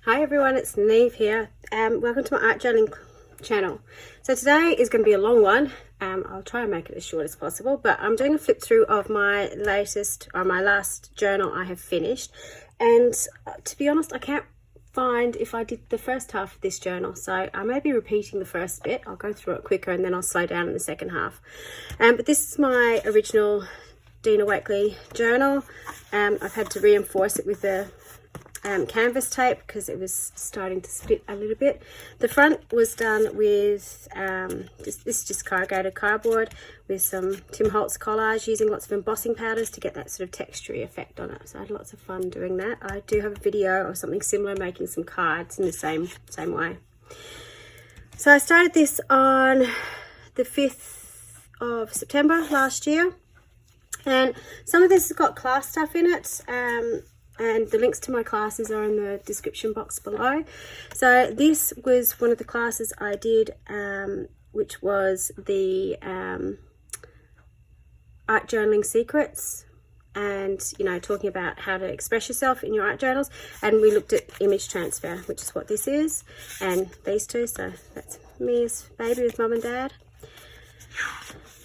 Hi everyone, it's Niamh here. Welcome to my art journaling channel. So today is going to be a long one. I'll try and make it as short as possible, but I'm doing a flip through of my last journal I have finished. And to be honest, I can't find if I did the first half of this journal, so I may be repeating the first bit. I'll go through it quicker and then I'll slow down in the second half. But this is my original Dina Wakley journal. I've had to reinforce it with the canvas tape because it was starting to split a little bit. The front was done with this is just corrugated cardboard with some Tim Holtz collage, using lots of embossing powders to get that sort of textury effect on it. So I had lots of fun doing that. I do have a video of something similar, making some cards in the same way. So I started this on the 5th of September last year, and some of this has got class stuff in it. And the links to my classes are in the description box below. So this was one of the classes I did, which was the art journaling secrets, and talking about how to express yourself in your art journals. And we looked at image transfer, which is what this is, and these two. So that's me as baby with mum and dad.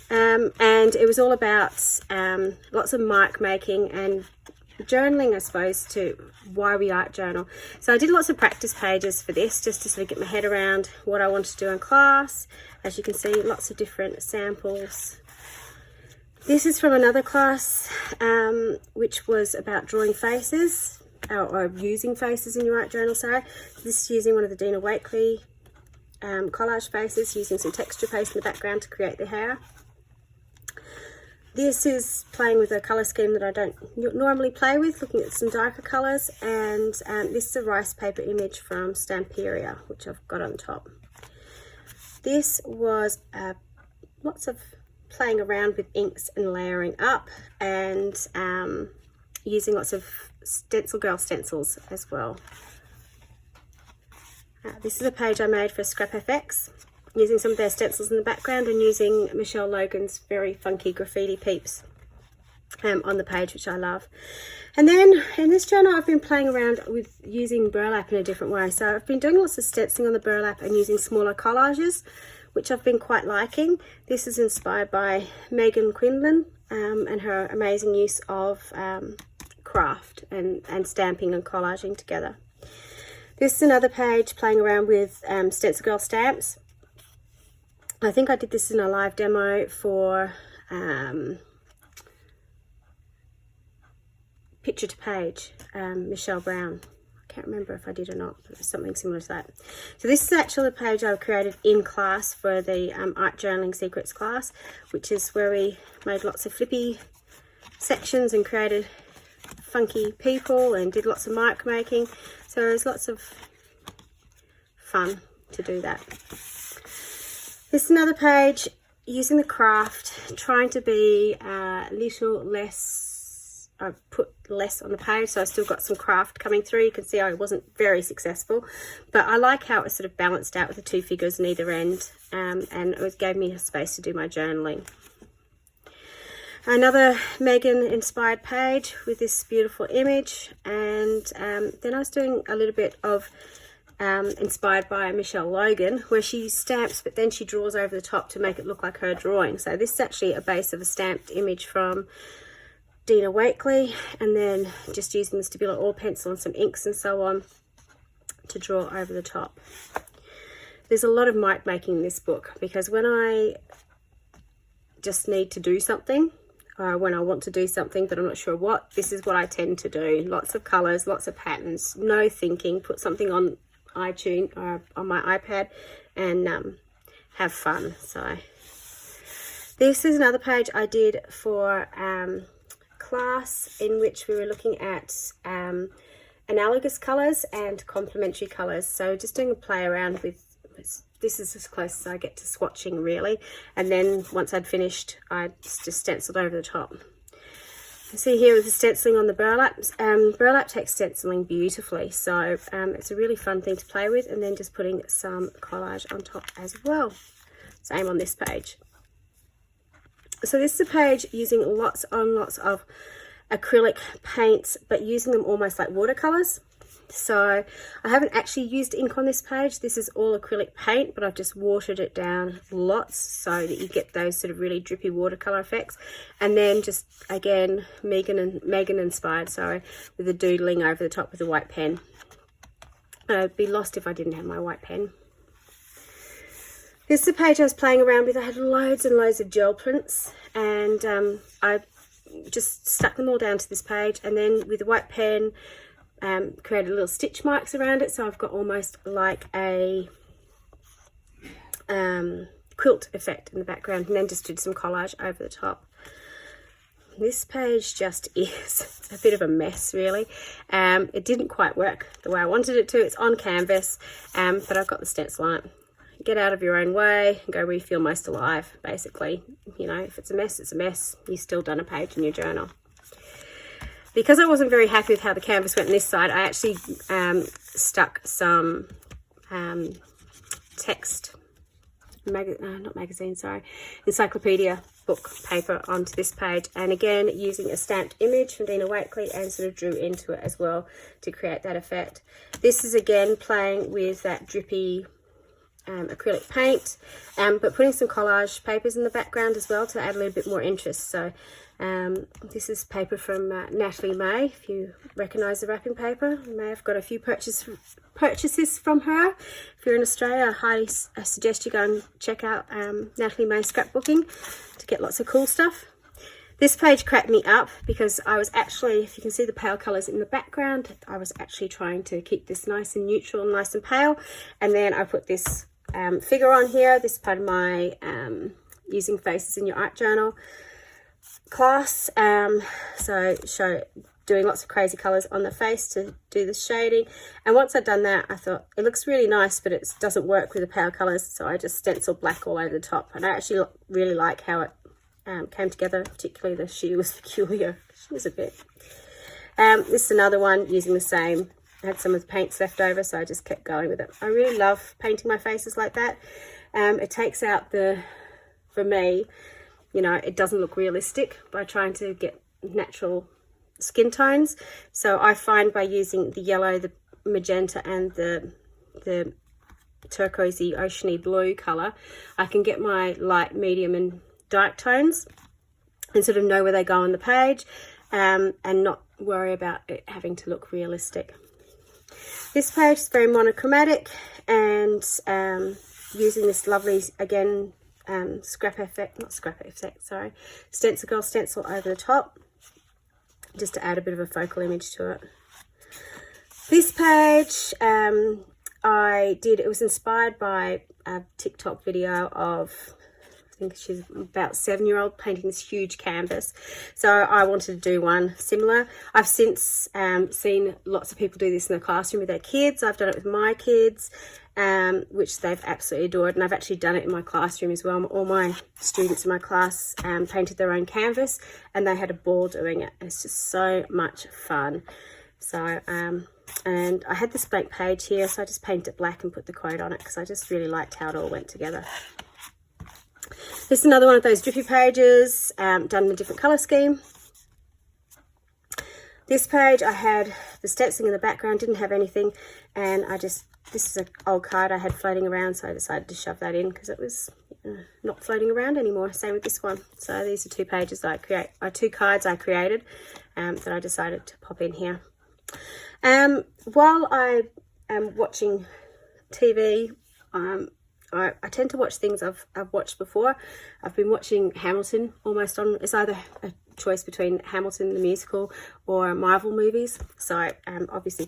And it was all about lots of mark making and journaling, I suppose, to why we art journal. So I did lots of practice pages for this, just to sort of get my head around what I wanted to do in class. As you can see, lots of different samples. This is from another class, which was about drawing faces, or using faces in your art journal. Sorry, this is using one of the Dina Wakley collage faces, using some texture paste in the background to create the hair. This is playing with a colour scheme that I don't normally play with, looking at some darker colours. And this is a rice paper image from Stamperia, which I've got on top. This was lots of playing around with inks and layering up, and using lots of Stencil Girl stencils as well. This is a page I made for Scrap FX, using some of their stencils in the background and using Michelle Logan's very funky graffiti peeps on the page, which I love. And then in this journal, I've been playing around with using burlap in a different way. So I've been doing lots of stenciling on the burlap and using smaller collages, which I've been quite liking. This is inspired by Megan Quinlan and her amazing use of craft and stamping and collaging together. This is another page playing around with Stencil Girl stamps. I think I did this in a live demo for Picture to Page, Michelle Brown. I can't remember if I did or not, but it was something similar to that. So this is actually a page I created in class for the Art Journaling Secrets class, which is where we made lots of flippy sections and created funky people and did lots of mark making. So there's lots of fun to do that. This is another page using the craft, trying to be a little less, I put less on the page, so I still got some craft coming through. You can see I wasn't very successful, but I like how it sort of balanced out with the two figures on either end, and it gave me a space to do my journaling. Another Megan inspired page with this beautiful image, and then I was doing a little bit of inspired by Michelle Logan, where she stamps but then she draws over the top to make it look like her drawing. So this is actually a base of a stamped image from Dina Wakley, and then just using the Stabilo oil pencil and some inks and so on to draw over the top. There's a lot of mark making in this book, because when I just need to do something, or when I want to do something but I'm not sure what, this is what I tend to do. Lots of colours, lots of patterns, no thinking, put something on iTunes or on my iPad and have fun. So this is another page I did for class, in which we were looking at analogous colours and complementary colours. So just doing a play around with this is as close as I get to swatching, really. And then once I'd finished, I just stenciled over the top. You see here with the stenciling on the burlap. Burlap takes stenciling beautifully, so it's a really fun thing to play with. And then just putting some collage on top as well. Same on this page. So this is a page using lots of acrylic paints, but using them almost like watercolors. So I haven't actually used ink on this page. This is all acrylic paint, but I've just watered it down lots so that you get those sort of really drippy watercolor effects. And then just again, Megan inspired, sorry, with the doodling over the top with a white pen. I'd be lost if I didn't have my white pen. This is the page I was playing around with. I had loads and loads of gel prints, and I just stuck them all down to this page, and then with a white pen created little stitch marks around it, so I've got almost like a quilt effect in the background, and then just did some collage over the top. This page just is a bit of a mess, really. It didn't quite work the way I wanted it to. It's on canvas, but I've got the stencil on it. Get out of your own way and go where you feel most alive, basically. You know, if it's a mess, it's a mess. You've still done a page in your journal. Because I wasn't very happy with how the canvas went on this side, I actually stuck some encyclopedia book paper onto this page, and again using a stamped image from Dina Wakley, and sort of drew into it as well to create that effect. This is again playing with that drippy acrylic paint, but putting some collage papers in the background as well to add a little bit more interest. So this is paper from Natalie May. If you recognise the wrapping paper, you may have got a few purchases from her. If you're in Australia, I suggest you go and check out Natalie May scrapbooking to get lots of cool stuff. This page cracked me up because I was actually, if you can see the pale colours in the background, I was actually trying to keep this nice and neutral and nice and pale, and then I put this figure on here. This is part of my using faces in your art journal class, so doing lots of crazy colours on the face to do the shading. And once I'd done that, I thought it looks really nice, but it doesn't work with the pale colours, so I just stenciled black all over the top. And I actually really like how it came together, particularly the she was peculiar. She was a bit. This is another one using the same. I had some of the paints left over, so I just kept going with it. I really love painting my faces like that. It takes out for me, you know, it doesn't look realistic by trying to get natural skin tones. So I find by using the yellow, the magenta, and the turquoisey oceany blue colour, I can get my light, medium and dark tones and sort of know where they go on the page, and not worry about it having to look realistic. This page is very monochromatic, and using this lovely, again, stencil girl stencil over the top, just to add a bit of a focal image to it. This page it was inspired by a TikTok video of, I think she's about 7-year-old painting this huge canvas, so I wanted to do one similar. I've since seen lots of people do this in the classroom with their kids. I've done it with my kids, which they've absolutely adored, and I've actually done it in my classroom as well. All my students in my class painted their own canvas, and they had a ball doing it. It's just so much fun. So and I had this blank page here, so I just painted it black and put the quote on it because I just really liked how it all went together. This is another one of those drippy pages, done in a different colour scheme. This page I had the stenciling in the background, didn't have anything, and this is an old card I had floating around, so I decided to shove that in because it was not floating around anymore. Same with this one. So these are two pages that two cards I created that I decided to pop in here. While I am watching TV, I tend to watch things I've watched before. I've been watching Hamilton almost on. It's either a choice between Hamilton the musical or Marvel movies. So obviously,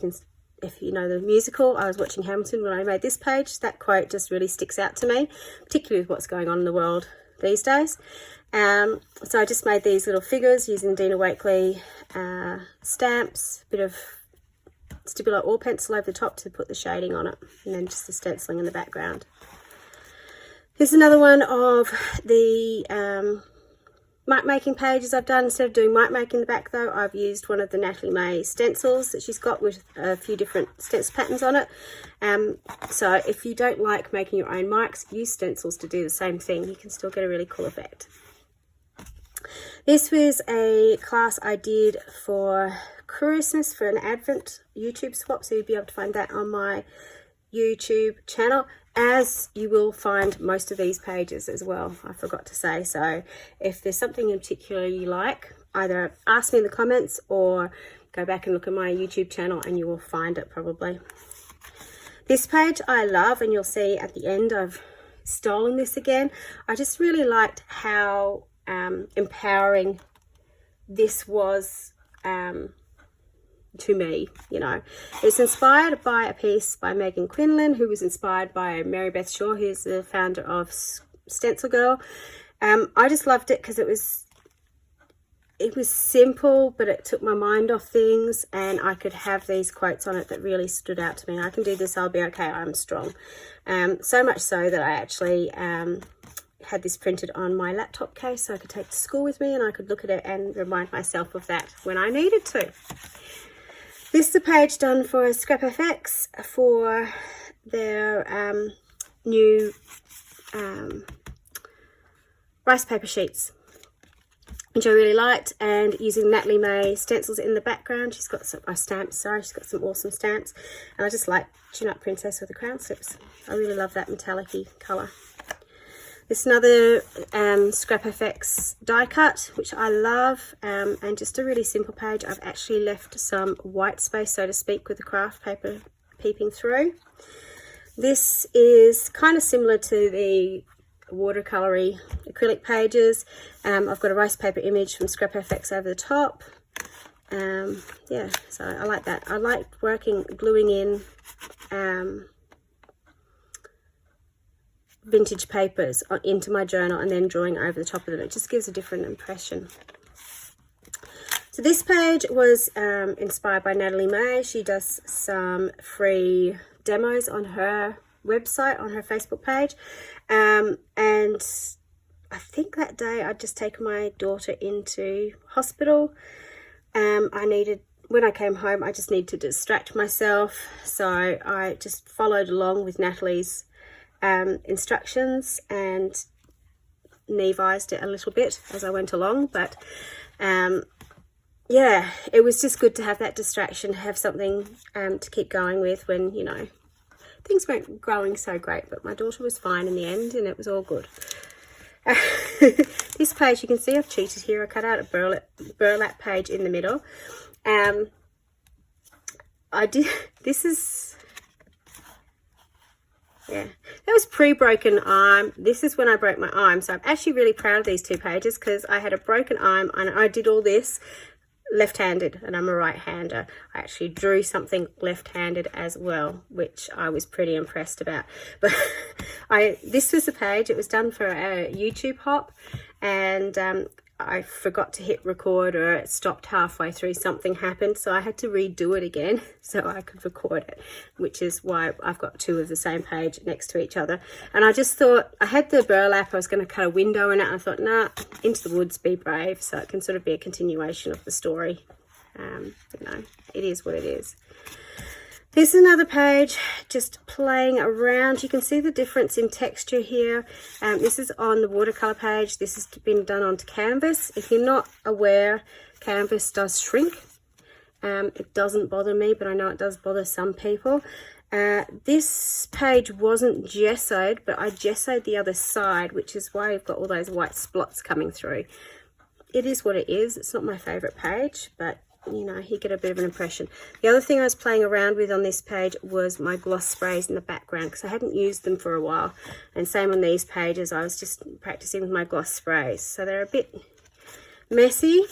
if you know the musical, I was watching Hamilton when I made this page. That quote just really sticks out to me, particularly with what's going on in the world these days. So I just made these little figures using Dina Wakley stamps, a bit of Stabilo oil pencil over the top to put the shading on it, and then just the stenciling in the background. Here's another one of the mark making pages I've done. Instead of doing mark making in the back though, I've used one of the Natalie May stencils that she's got with a few different stencil patterns on it. So if you don't like making your own marks, use stencils to do the same thing. You can still get a really cool effect. This was a class I did for Christmas for an Advent YouTube swap, so you'll be able to find that on my YouTube channel, as you will find most of these pages as well, I forgot to say. So if there's something in particular you like, either ask me in the comments or go back and look at my YouTube channel and you will find it probably. This page I love, and you'll see at the end I've stolen this again. I just really liked how empowering this was to me, you know. It's inspired by a piece by Megan Quinlan, who was inspired by Mary Beth Shaw, who's the founder of Stencil Girl. I just loved it because it was simple, but it took my mind off things, and I could have these quotes on it that really stood out to me. I can do this, I'll be okay, I'm strong. So much so that I actually had this printed on my laptop case so I could take it to school with me, and I could look at it and remind myself of that when I needed to. This is a page done for Scrap FX for their new rice paper sheets, which I really liked, and using Natalie May stencils in the background. She's got some stamps, she's got some awesome stamps, and I just like Chin-Up Princess with the crown slips. I really love that metallic-y colour. This is another Scrap FX die cut, which I love, and just a really simple page. I've actually left some white space, so to speak, with the craft paper peeping through. This is kind of similar to the watercolory acrylic pages. I've got a rice paper image from Scrap FX over the top. Yeah, so I like that. I like gluing in vintage papers into my journal and then drawing over the top of them. It just gives a different impression. So this page was inspired by Natalie May. She does some free demos on her website, on her Facebook page, and I think that day I'd just taken my daughter into hospital. When I came home, I just needed to distract myself, so I just followed along with Natalie's instructions and Niamh'd it a little bit as I went along, but yeah, it was just good to have that distraction, have something to keep going with when, you know, things weren't growing so great, but my daughter was fine in the end and it was all good. This page, you can see I've cheated here. I cut out a burlap page in the middle. Yeah, that was pre-broken arm. This is when I broke my arm. So I'm actually really proud of these two pages because I had a broken arm and I did all this left-handed, and I'm a right-hander. I actually drew something left-handed as well, which I was pretty impressed about. But this was a page, it was done for a YouTube hop, and I forgot to hit record, or it stopped halfway through, something happened, so I had to redo it again so I could record it, which is why I've got two of the same page next to each other. And I just thought, I had the burlap, I was going to cut a window in it, and I thought, nah, into the woods, be brave, so it can sort of be a continuation of the story. You know, it is what it is. This is another page just playing around. You can see the difference in texture here. This is on the watercolor page. This has been done onto canvas. If you're not aware, canvas does shrink. It doesn't bother me, but I know it does bother some people. This page wasn't gessoed, but I gessoed the other side, which is why you've got all those white splots coming through. It is what it is. It's not my favorite page, but you know, you get a bit of an impression. The other thing I was playing around with on this page was my gloss sprays in the background, because I hadn't used them for a while, and same on these pages, I was just practicing with my gloss sprays, so they're a bit messy.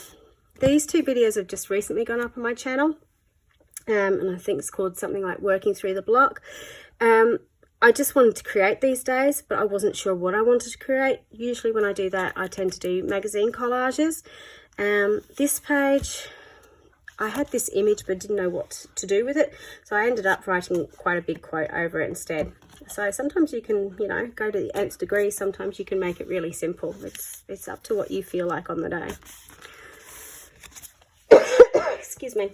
These two videos have just recently gone up on my channel, and I think it's called something like Working Through the Block. I just wanted to create these days, but I wasn't sure what I wanted to create. Usually when I do that, I tend to do magazine collages. This page, I had this image but didn't know what to do with it, so I ended up writing quite a big quote over it instead. So sometimes you can, you know, go to the nth degree, sometimes you can make it really simple. It's up to what you feel like on the day. Excuse me.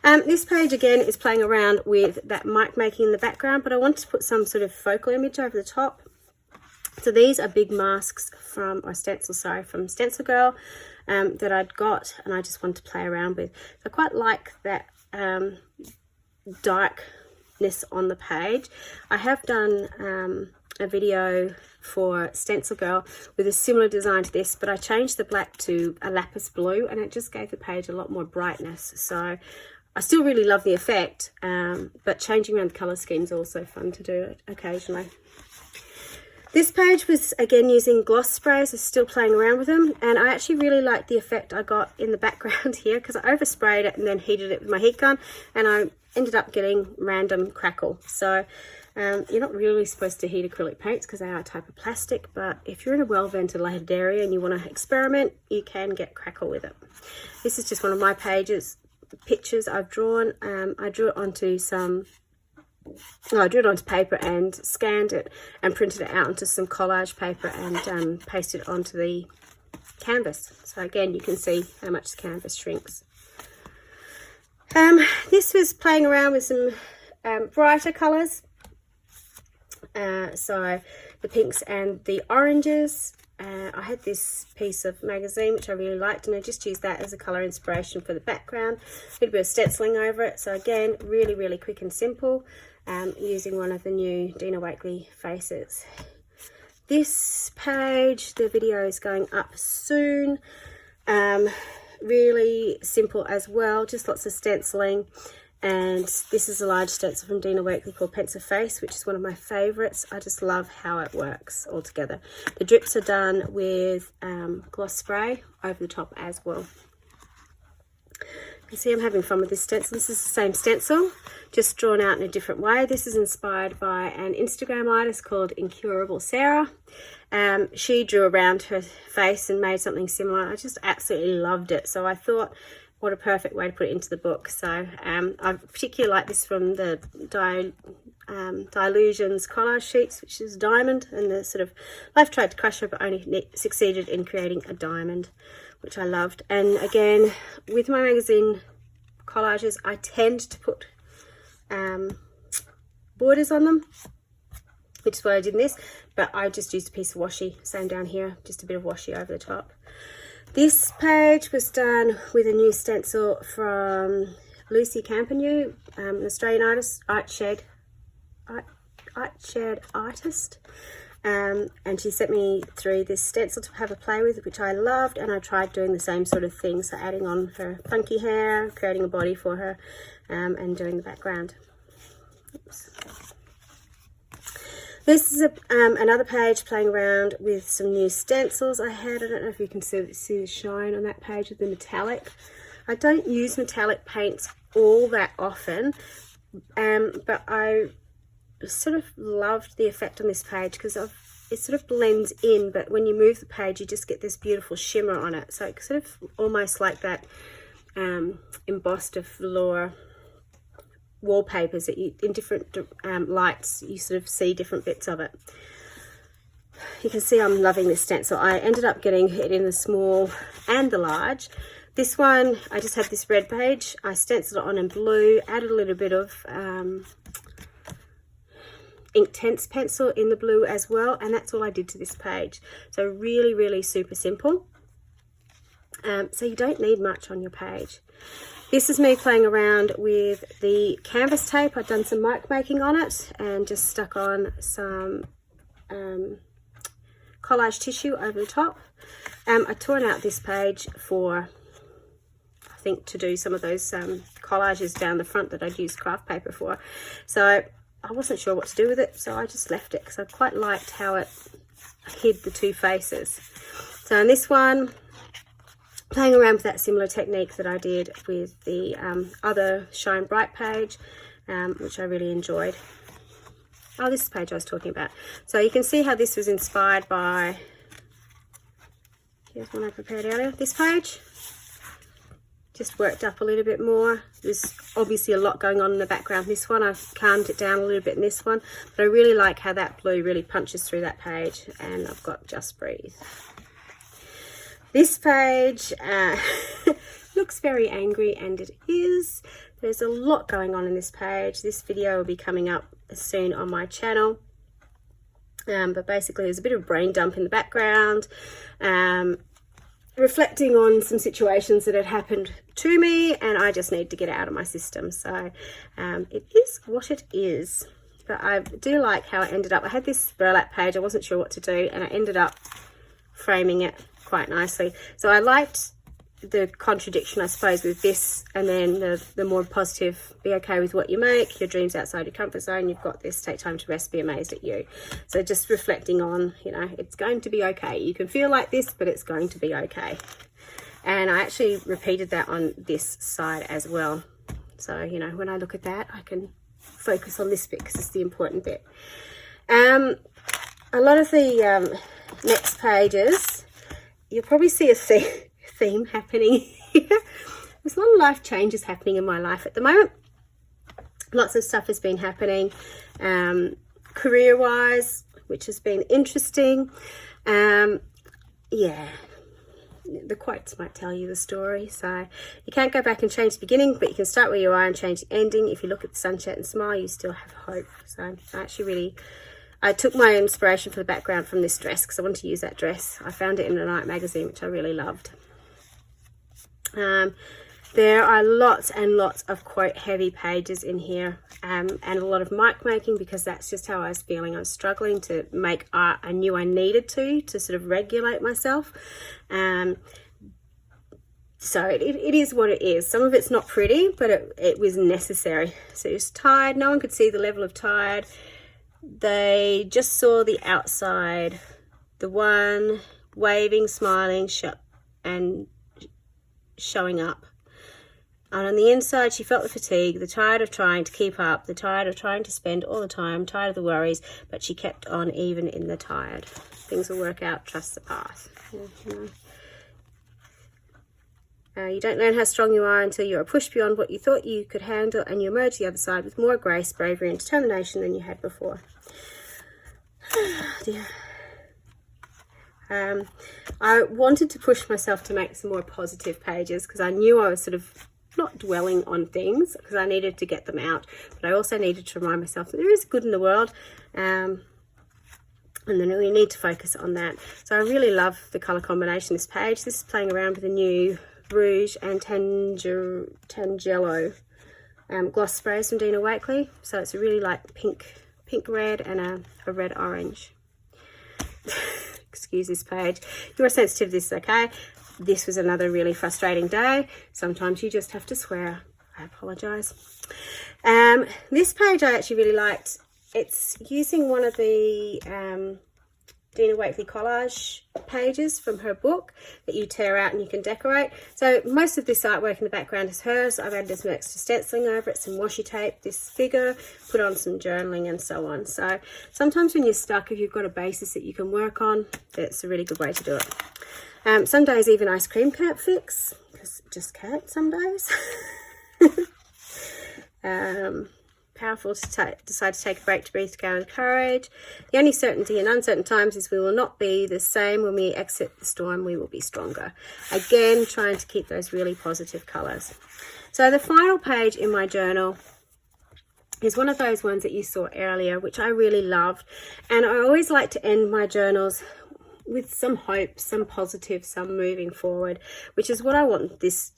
This page again is playing around with that mic making in the background, but I wanted to put some sort of focal image over the top So these are big masks from, or stencils, sorry, from Stencil Girl that I'd got, and I just wanted to play around with. So I quite like that darkness on the page. I have done a video for Stencil Girl with a similar design to this, but I changed the black to a lapis blue, and it just gave the page a lot more brightness. So I still really love the effect, but changing around the colour scheme is also fun to do occasionally. This page was again using gloss sprays, so still playing around with them, and I actually really liked the effect I got in the background here, because I oversprayed it and then heated it with my heat gun, and I ended up getting random crackle. So you're not really supposed to heat acrylic paints because they are a type of plastic, but if you're in a well ventilated area and you want to experiment, you can get crackle with it. This is just one of my pages, the pictures I've drawn. I drew it onto paper and scanned it and printed it out onto some collage paper and pasted it onto the canvas. So again, you can see how much the canvas shrinks. This was playing around with some brighter colours. So the pinks and the oranges. I had this piece of magazine which I really liked, and I just used that as a colour inspiration for the background. A little bit of stenciling over it. So again, really quick and simple. Using one of the new Dina Wakley faces. This page, the video is going up soon. Really simple as well, just lots of stenciling. And this is a large stencil from Dina Wakley called Pensive Face, which is one of my favourites. I just love how it works all together. The drips are done with gloss spray over the top as well. You can see I'm having fun with this stencil. This is the same stencil, just drawn out in a different way. This is inspired by an Instagram artist called Incurable Sarah. She drew around her face and made something similar. I just absolutely loved it. So I thought, what a perfect way to put it into the book. So I particularly like this from the Dilutions collage sheets, which is diamond, and the sort of, Life tried to crush her but only succeeded in creating a diamond, which I loved. And again, with my magazine collages, I tend to put borders on them, which is what I did in this, but I just used a piece of washi, same down here, just a bit of washi over the top. This page was done with a new stencil from Lucy Campanue, an Australian artist, art shed artist. And she sent me through this stencil to have a play with, which I loved, and I tried doing the same sort of thing, so adding on her funky hair, creating a body for her, and doing the background. Oops. This is another page playing around with some new stencils I had. I don't know if you can see the shine on that page with the metallic. I don't use metallic paints all that often, but I sort of loved the effect on this page because it sort of blends in, but when you move the page you just get this beautiful shimmer on it. So it's sort of almost like that embossed velour wallpapers that you, in different lights, you sort of see different bits of it. You can see I'm loving this stencil. I ended up getting it in the small and the large. This one, I just had this red page. I stenciled it on in blue, added a little bit of Inktense pencil in the blue as well, and that's all I did to this page. So really super simple. So you don't need much on your page. This is me playing around with the canvas tape. I've done some mark making on it and just stuck on some collage tissue over the top. I torn out this page for, I think, to do some of those collages down the front that I'd used craft paper for. So I wasn't sure what to do with it, so I just left it because I quite liked how it hid the two faces. So in this one, playing around with that similar technique that I did with the other Shine Bright page, which I really enjoyed. Oh, this is the page I was talking about. So you can see how this was inspired by, here's one I prepared earlier, this page. Just worked up a little bit more. There's obviously a lot going on in the background. This one, I've calmed it down a little bit in this one, but I really like how that blue really punches through that page, and I've got Just Breathe. This page looks very angry, and it is. There's a lot going on in this page. This video will be coming up soon on my channel. But basically there's a bit of brain dump in the background, reflecting on some situations that had happened to me and I just need to get out of my system. So it is what it is. But I do like how I ended up. I had this burlap page, I wasn't sure what to do, and I ended up framing it quite nicely. So I liked the contradiction, I suppose, with this, and then the more positive, be okay with what you make, your dreams outside your comfort zone, you've got this, take time to rest, be amazed at you. So just reflecting on, you know, it's going to be okay. You can feel like this, but it's going to be okay. And I actually repeated that on this side as well. So, you know, when I look at that, I can focus on this bit because it's the important bit. A lot of the next pages, you'll probably see a theme happening here. There's a lot of life changes happening in my life at the moment. Lots of stuff has been happening career wise, which has been interesting. Yeah, the quotes might tell you the story. So you can't go back and change the beginning, but you can start where you are and change the ending. If you look at the sunset and smile, you still have hope. So I took my inspiration for the background from this dress because I wanted to use that dress. I found it in a night magazine, which I really loved. There are lots and lots of quote heavy pages in here, and a lot of mic making because that's just how I was feeling. I was struggling to make art. I knew I needed to sort of regulate myself. So it is what it is. Some of it's not pretty, but it was necessary. So it was tired. No one could see the level of tired. They just saw the outside, the one waving, smiling, and showing up. And on the inside, she felt the fatigue, the tired of trying to keep up, the tired of trying to spend all the time, tired of the worries, but she kept on even in the tired. Things will work out, trust the path. You don't learn how strong you are until you are pushed beyond what you thought you could handle, and you emerge the other side with more grace, bravery and determination than you had before. Dear. I wanted to push myself to make some more positive pages because I knew I was sort of not dwelling on things because I needed to get them out, but I also needed to remind myself that there is good in the world, and then we need to focus on that. So I really love the colour combination of this page. This is playing around with a new Rouge and Tangelo gloss sprays from Dina Wakley. So it's a really like pink red and a red orange. Excuse this page. If you're sensitive, this is okay. This was another really frustrating day. Sometimes you just have to swear. I apologise. This page I actually really liked. It's using one of the Dina Wakley collage pages from her book that you tear out and you can decorate. So most of this artwork in the background is hers. I've added some extra stenciling over it, some washi tape, this figure, put on some journaling and so on. So sometimes when you're stuck, if you've got a basis that you can work on, it's a really good way to do it. Some days even ice cream can't fix, because it just can't some days. Powerful to decide to take a break to breathe, to go with courage. The only certainty in uncertain times is we will not be the same. When we exit the storm, we will be stronger. Again, trying to keep those really positive colours. So the final page in my journal is one of those ones that you saw earlier, which I really loved. And I always like to end my journals with some hope, some positive, some moving forward, which is what I want this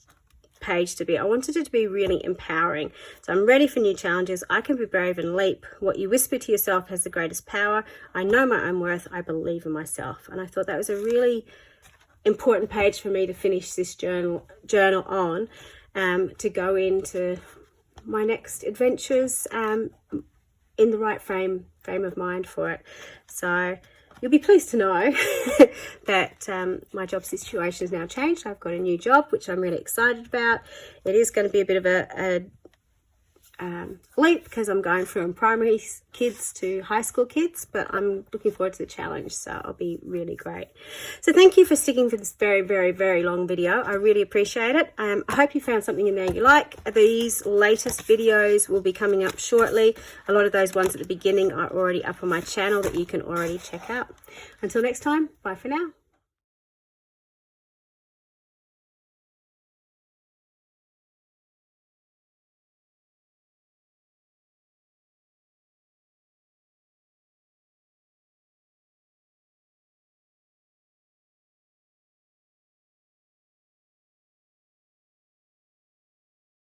page to be. I wanted it to be really empowering. So I'm ready for new challenges. I can be brave and leap. What you whisper to yourself has the greatest power. I know my own worth. I believe in myself. And I thought that was a really important page for me to finish this journal on, to go into my next adventures in the right frame of mind for it. So you'll be pleased to know that my job situation has now changed. I've got a new job, which I'm really excited about. It is going to be a bit of a leap because I'm going from primary kids to high school kids, but I'm looking forward to the challenge, so it'll be really great. So thank you for sticking to this very, very, very long video. I really appreciate it. I hope you found something in there you like. These latest videos will be coming up shortly. A lot of those ones at the beginning are already up on my channel that you can already check out. Until next time, bye for now.